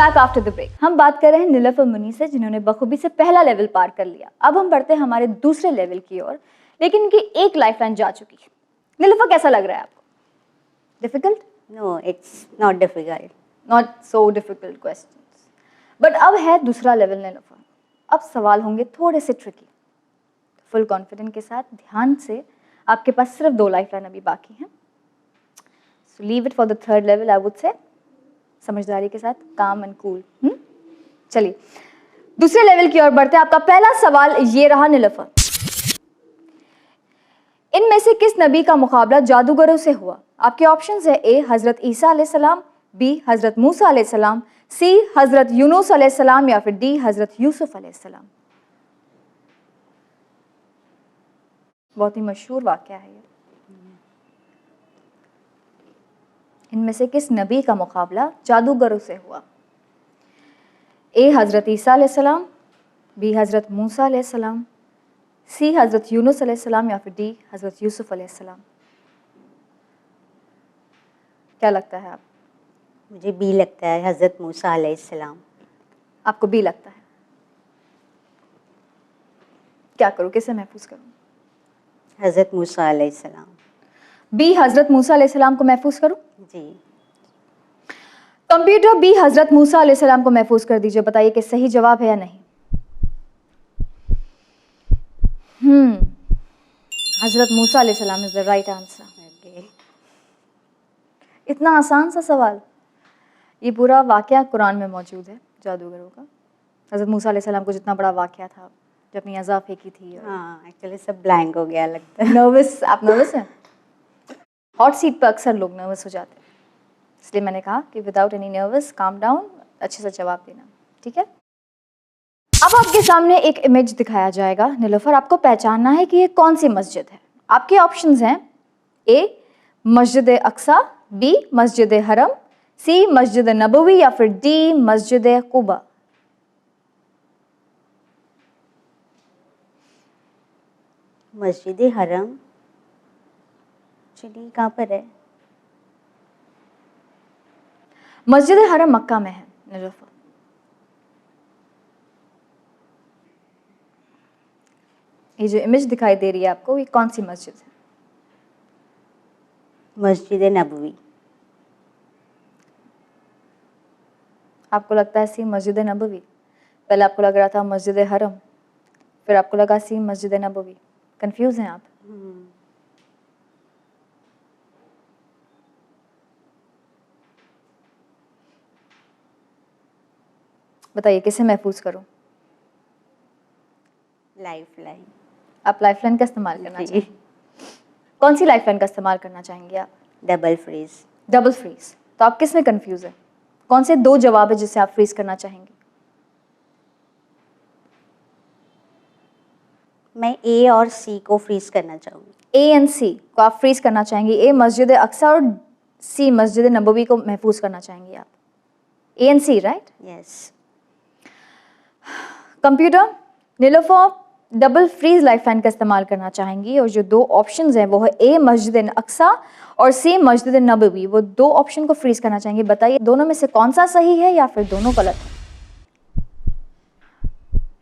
Back after the break. हम बात कर रहे हैं नीलोफर मुनी से, जिन्होंने बखूबी से पहला लेवल पार कर लिया। अब हम बढ़ते हैं हमारे दूसरे लेवल की ओर, लेकिन इनकी एक लाइफलाइन जा चुकी है। नीलोफर, कैसा लग रहा है आपको? Difficult? No, it's not difficult. Not so difficult questions. But अब है दूसरा लेवल नीलोफर। अब सवाल होंगे थोड़े से ट्रिकी। फुल कॉन्फिडेंस के साथ, ध्यान से, आपके पास सिर्फ 2 लाइफलाइन अभी बाकी हैं। So leave it for the third level, I would say. समझदारी के साथ, काम एंड कूल। चलिए दूसरे लेवल की ओर बढ़ते हैं। आपका पहला सवाल ये रहा नीलोफर। इनमें से किस नबी का मुकाबला जादूगरों से हुआ? आपके ऑप्शंस है ए हजरत ईसा अलैहिस्सलाम, बी हजरत मूसा अलैहिस्सलाम, सी हजरत यूनुस अलैहिस्सलाम या फिर डी हजरत यूसुफ अलैहिस्सलाम। बहुत ही मशहूर वाकया है ये। इनमें से किस नबी का मुकाबला जादूगरों से हुआ? ए हजरत ईसा अलैहिस्सलाम, बी हजरत मूसा अलैहिस्सलाम, सी हजरत यूनुस अलैहिस्सलाम या फिर डी हजरत यूसुफ अलैहिस्सलाम। क्या लगता है आप? मुझे बी लगता है, हज़रत मूसा अलैहिस्सलाम। आपको बी लगता है? क्या करूं, किसे महफूज करूं? हज़रत मूसा अलैहिस्सलाम। बी हजरत मूसा अलैहिस्सलाम को महफूज करूं? जी। कंप्यूटर, बी हजरत मूसा अलैहिस्सलाम को महफूज कर दीजिए। बताइए कि सही जवाब है या नहीं। हजरत मूसा अलैहिस्सलाम इज द राइट आंसर। इतना आसान सा सवाल। ये पूरा वाकया कुरान में मौजूद है जादूगरों का। हजरत मूसा अलैहिस्सलाम को जितना बड़ा वाकया था, जब अपनी अज़ा फेंकी थी। हाँ, एक्चुअली सब ब्लैंक हो गया लगता है। नर्वस? आप नर्वस हैं? हॉट सीट पर अक्सर लोग नर्वस हो जाते हैं, इसलिए मैंने कहा कि without any nervous, calm down, अच्छे से जवाब देना, ठीक है? अब आपके सामने एक इमेज दिखाया जाएगा नीलोफर, आपको पहचानना है कि ये कौन सी मस्जिद है। आपके ऑप्शंस हैं ए मस्जिद अक्सा, बी मस्जिद हरम, सी मस्जिद नबवी या फिर डी मस्जिद कुबा। मस्जिद हरम। चलिए, कहाँ पर है? मस्जिद हरम मक्का में है नीलोफर। ये जो इमेज दिखाई दे रही है आपको, ये कौन सी मस्जिद है? मस्जिद नबवी। आपको लगता है सी मस्जिद नबवी? पहले आपको लग रहा था मस्जिद हरम, फिर आपको लगा सी मस्जिद नबवी। कंफ्यूज हैं आप? बताइए किसे महफूज करूं? लाइफलाइन। आप लाइफलाइन का इस्तेमाल करना जी। चाहिए। कौन सी लाइफलाइन का इस्तेमाल करना चाहेंगे आप? Double freeze. Double freeze. तो आप किस में कंफ्यूज है? कौन से 2 जवाब है जिसे आप फ्रीज करना चाहेंगे? मैं ए और सी को फ्रीज करना चाहूँगी। ए एंड सी को आप फ्रीज करना चाहेंगे। ए मस्जिद अक्सा और सी मस्जिद नबवी को महफूज करना चाहेंगे आप। A and C, right? Yes. Computer, Nilofar double freeze lifeline का इस्तेमाल करना चाहेंगी और जो 2 ऑप्शंस हैं वो है ए मस्जिद अक्सा और सी मस्जिद नबवी। वो 2 ऑप्शन को फ्रीज करना चाहेंगे। बताइए दोनों में से कौन सा सही है या फिर दोनों गलत है?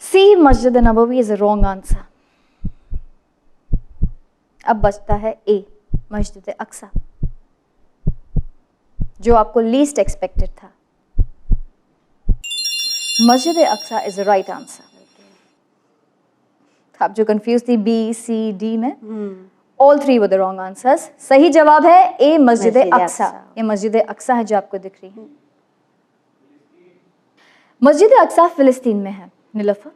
सी मस्जिद नबवी इज अ रॉन्ग आंसर। अब बचता है ए मस्जिद अक्सा, जो आपको लीस्ट एक्सपेक्टेड था। Masjid Aqsa is the right answer. आप जो कंफ्यूज थी बी सी डी में, all 3 were the wrong answers. सही जवाब है ए मस्जिद अक्सा। ये मस्जिद अक्सा है जो आपको दिख रही है। मस्जिद अक्सा फिलिस्तीन में है नीलोफर।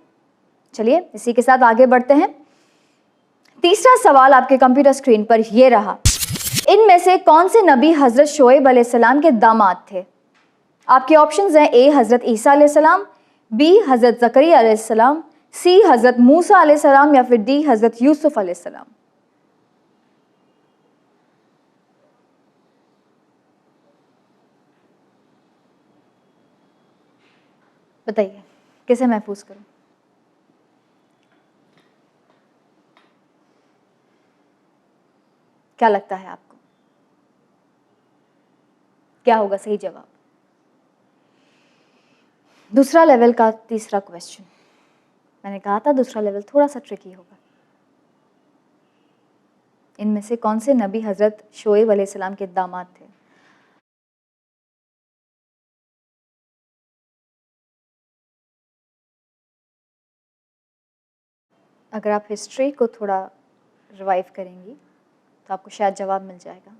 चलिए इसी के साथ आगे बढ़ते हैं। तीसरा सवाल आपके कंप्यूटर स्क्रीन पर ये रहा। इनमें से कौन से नबी हजरत शोएब अलैहिस्सलाम के दामाद थे? आपके ऑप्शंस हैं ए हजरत ईसा अलैहिस्सलाम, बी हजरत जकरिया अलैहिस्सलाम, सी हजरत मूसा अलैहिस्सलाम या फिर डी हजरत यूसुफ अलैहिस्सलाम। बताइए किसे महफूज करूं? क्या लगता है आपको, क्या होगा सही जवाब? दूसरा लेवल का तीसरा क्वेश्चन। मैंने कहा था दूसरा लेवल थोड़ा सा ट्रिकी होगा। इनमें से कौन से नबी हज़रत शोएब अलैहिस्सलाम के दामाद थे? अगर आप हिस्ट्री को थोड़ा रिवाइव करेंगी तो आपको शायद जवाब मिल जाएगा।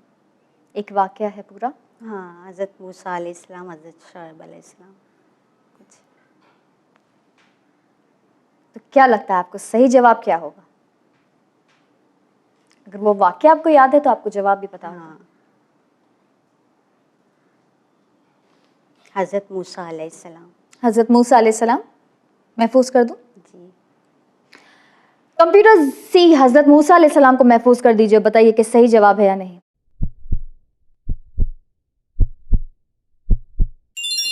एक वाक़या है पूरा। हाँ, हज़रत मूसा अलैहिस्सलाम, हज़रत शुएब अलैहिस्सलाम कुछ। तो क्या लगता है आपको सही जवाब क्या होगा? अगर वो वाक़या आपको याद है तो आपको जवाब भी पता होगा। हाँ, हज़रत मूसा अलैहिस्सलाम। हज़रत मूसा अलैहिस्सलाम महफूज कर दूं? जी। कंप्यूटर सी हज़रत मूसा अलैहिस्सलाम को महफूज कर दीजिए। बताइए कि सही जवाब है या नहीं।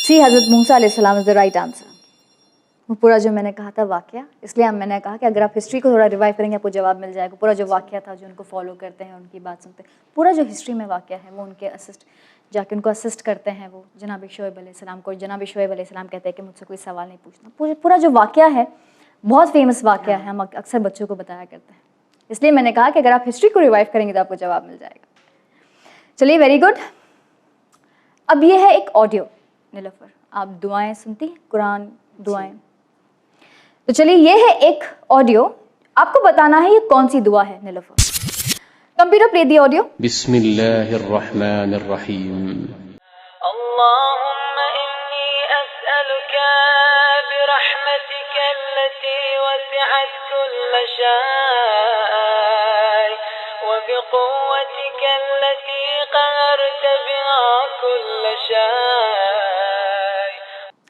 सी हज़रत मूसा अलैहिस्सलाम इज़ द राइट आंसर। वो पूरा जो मैंने कहा था वाक़या, इसलिए मैंने कहा कि अगर आप हिस्ट्री को थोड़ा रिवाइव करेंगे आपको जवाब मिल जाएगा। पूरा जो वाक़या था, जो उनको फॉलो करते हैं, उनकी बात सुनते हैं, पूरा जो हिस्ट्री में वाक़या है वो उनके जाके उनको असिस्ट करते हैं वो जनाब शोएब अलैहिस्सलाम को। जनाब शोएब अलैहिस्सलाम कहते हैं कि मुझसे कोई सवाल नहीं पूछना। पूरा जो वाक़या है बहुत फेमस वाक़या है, हम अक्सर बच्चों को बताया करते हैं। इसलिए मैंने कहा कि अगर आप हिस्ट्री को रिवाइव करेंगे तो आपको जवाब मिल जाएगा। चलिए, वेरी गुड। अब ये है एक ऑडियो। नीलोफर, आप दुआएं सुनती हैं, कुरान दुआएं? तो चलिए, ये है एक ऑडियो, आपको बताना है ये कौन सी दुआ है। Nilofar, computer play the audio. बिस्मिल्लाहिर्रहमानिर्रहीम। अल्लाहुम्मा इन्नी अस्अलुका बिरहमतिका अल्लती वसिअत कुल्ल शै व बिकुव्वतिका अल्लती कहरत बिहा कुल्ल शै।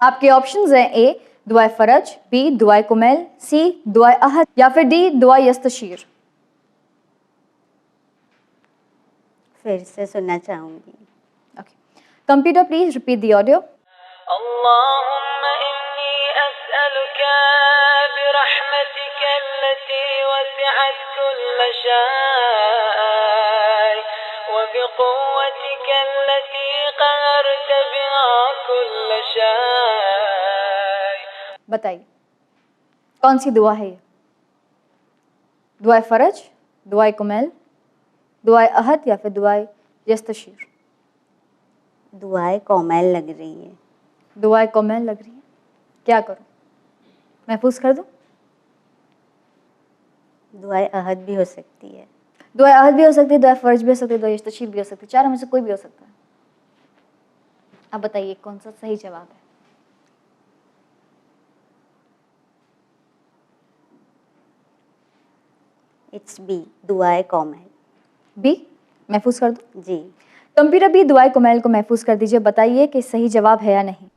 आपके ऑप्शंस हैं ए दुआ फरज, बी दुआ कुमैल, सी दुआ अहद या फिर डी दुआ यस्तशीर। फिर से सुनना चाहूँगी। Okay, computer please repeat the audio. अल्लाहुम्मा इन्नी अस्अलुका बिरहमतिका अल्लती वसिअत कुल्ल शै व बिकुव्वतिका अल्लती कहरत बिहा कुल्ल शै। बताइए कौन सी दुआ है ये? दुआ फरज, दुआ कुमैल, दुआ अहद या फिर दुआ यस्तशीर? दुआए कोमैल लग रही है। दुआ कुमैल लग रही है। क्या करूं, महफूज कर दूं? दुआए अहद भी हो सकती है। दुआ अहद भी हो सकती है, दुआ फरज भी हो सकती है, दुआ यस्तशीर भी हो सकती है। चारों में से कोई भी हो सकता है। अब बताइए कौन सा सही जवाब है? इट्स बी, दुआए कोमैल। बी महफूज कर दूं? जी। कंप्यूटर भी दुआ कुमैल को महफूज कर दीजिए। बताइए कि सही जवाब है या नहीं।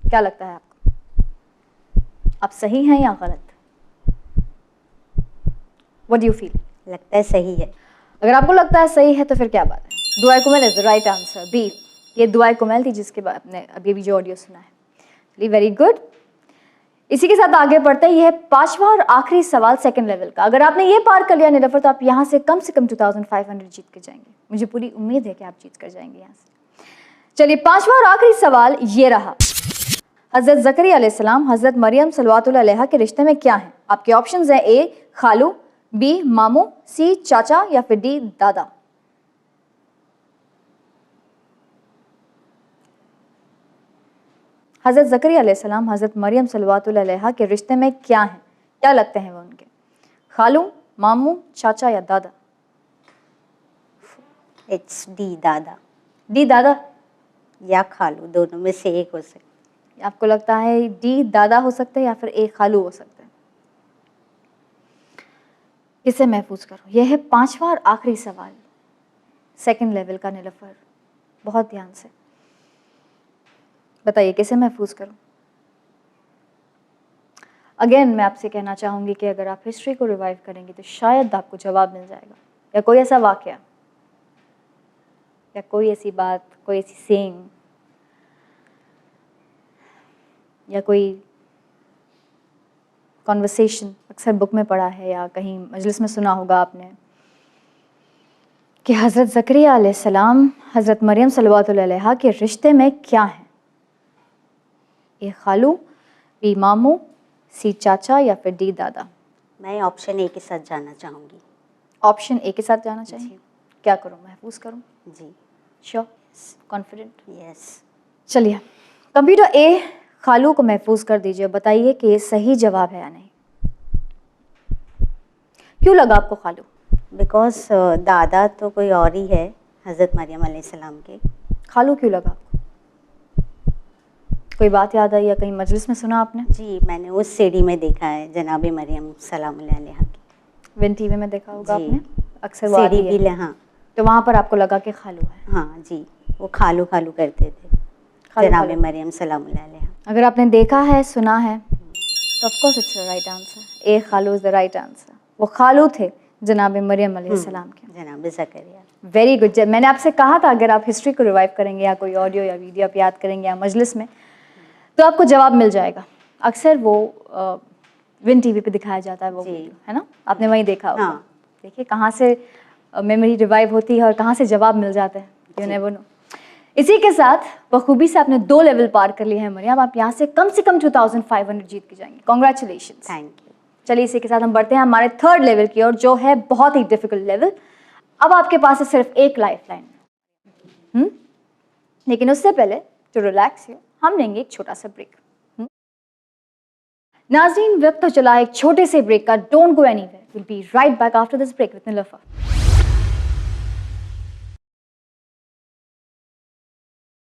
क्या लगता है आपको, आप सही हैं या गलत? What do you feel? लगता है सही है। अगर आपको लगता है सही है तो फिर क्या बात है, दुआ कुमैल is the right answer. B, ये दुआ कुमैल थी जिसके बाद आपने अभी भी जो ऑडियो सुना है। चलिए, वेरी गुड। इसी के साथ आगे बढ़ते हैं। यह है पांचवा और आखिरी सवाल सेकंड लेवल का। अगर आपने ये पार कर लिया नीलोफर तो आप यहाँ से कम 2500 जीत के जाएंगे। मुझे पूरी उम्मीद है कि आप जीत कर जाएंगे यहाँ से। चलिए, पांचवा और आखिरी सवाल ये रहा। हज़रत ज़करिया अलैहिस्सलाम हज़रत मरियम सल्लल्लाहु अलैहा के रिश्ते में क्या है? आपके ऑप्शंस हैं ए खालू, बी मामू, सी चाचा या फिर डी दादा। हज़रत ज़करिया अलैहिस्सलाम हज़रत मरियम सल्लल्लाहु अलैहा के रिश्ते में क्या हैं? क्या लगते हैं वो उनके? खालू, मामू, चाचा या दादा? इट्स डी, दादा। डी दादा? या खालू, दोनों में से एक हो सकता है। आपको लगता है डी दादा हो सकता है या फिर ए खालू हो सकता है? किसे महफूज करो? यह है पांचवा और आखिरी सवाल सेकंड लेवल का। नीलोफर, बहुत ध्यान से बताइए किसे महफूज करूं? अगेन मैं आपसे कहना चाहूंगी कि अगर आप हिस्ट्री को रिवाइव करेंगे तो शायद आपको जवाब मिल जाएगा, या कोई ऐसा वाकया या कोई ऐसी बात, कोई ऐसी सेइंग या कोई कॉन्वर्सेशन अक्सर बुक में पढ़ा है या कहीं मजलिस में सुना होगा आपने कि हज़रत ज़करिया अलैहिस्सलाम हज़रत मरियम सल्लल्लाहु अलैहा के रिश्ते में क्या है। ए खालू, बी मामू, सी चाचा या फिर डी दादा? मैं ऑप्शन ए के साथ जाना चाहूँगी। ऑप्शन ए के साथ जाना चाहिए। क्या करूँ, महफूज करूँ? जी। Sure, confident? यस। चलिए, कंप्यूटर ए खालू को महफूज कर दीजिए, बताइए कि ये सही जवाब है या नहीं। क्यों लगा आपको खालू? बिकॉज दादा तो कोई और ही है, हज़रत मरियम अलैहिस्सलाम के। खालू क्यों लगा आपको? कोई बात याद आई या कहीं मजलिस में सुना आपने? जी, मैंने उस सीढ़ी में देखा है जनाब मरियम सलामुल्लाह अलैहा की। विन टीवी में देखा होगा जी। आपने, अक्सर वो आती सीढ़ी भी है। हाँ। तो वहाँ पर आपको लगा कि खालू है। हाँ जी, वो खालू खालू करते थे खालू जनाब खालू। मरियम सलामुल्लाह अलैहा। अगर आपने देखा है, सुना है, तो of course it's the right answer. ए खालू इज द राइट आंसर। वो खालू थे जनाब मरियम अलैहिस्सलाम के। जनाब ज़करिया। Very good. जब मैंने आपसे कहा था अगर आप हिस्ट्री को रिवाइव करेंगे या कोई ऑडियो या वीडियो आप याद करेंगे या मजलिस में, तो आपको जवाब मिल जाएगा। अक्सर वो विन टीवी पे दिखाया जाता है वो जी। वीडियो, है ना? आपने वहीं देखा होगा। हाँ। देखिए कहाँ से मेमोरी रिवाइव होती है और कहाँ से जवाब मिल जाते हैं, यू नेवर नो। इसी के साथ बखूबी से आपने 2 लेवल पार कर लिए हैं मरियम। आप यहाँ से कम 2500 जीत के जाएंगे। कॉन्ग्रेचुलेशंस। Thank you. चलिए इसी के साथ हम बढ़ते हैं हमारे 3rd लेवल की ओर, जो है बहुत ही डिफिकल्ट लेवल। अब आपके पास है सिर्फ एक लाइफ लाइन। लेकिन उससे पहले टू रिलैक्स यू, हम लेंगे एक छोटा सा ब्रेक। नाज़रीन, वक्त तो चला एक छोटे से ब्रेक का। Don't go anywhere, will be right back after this break with Nilofar.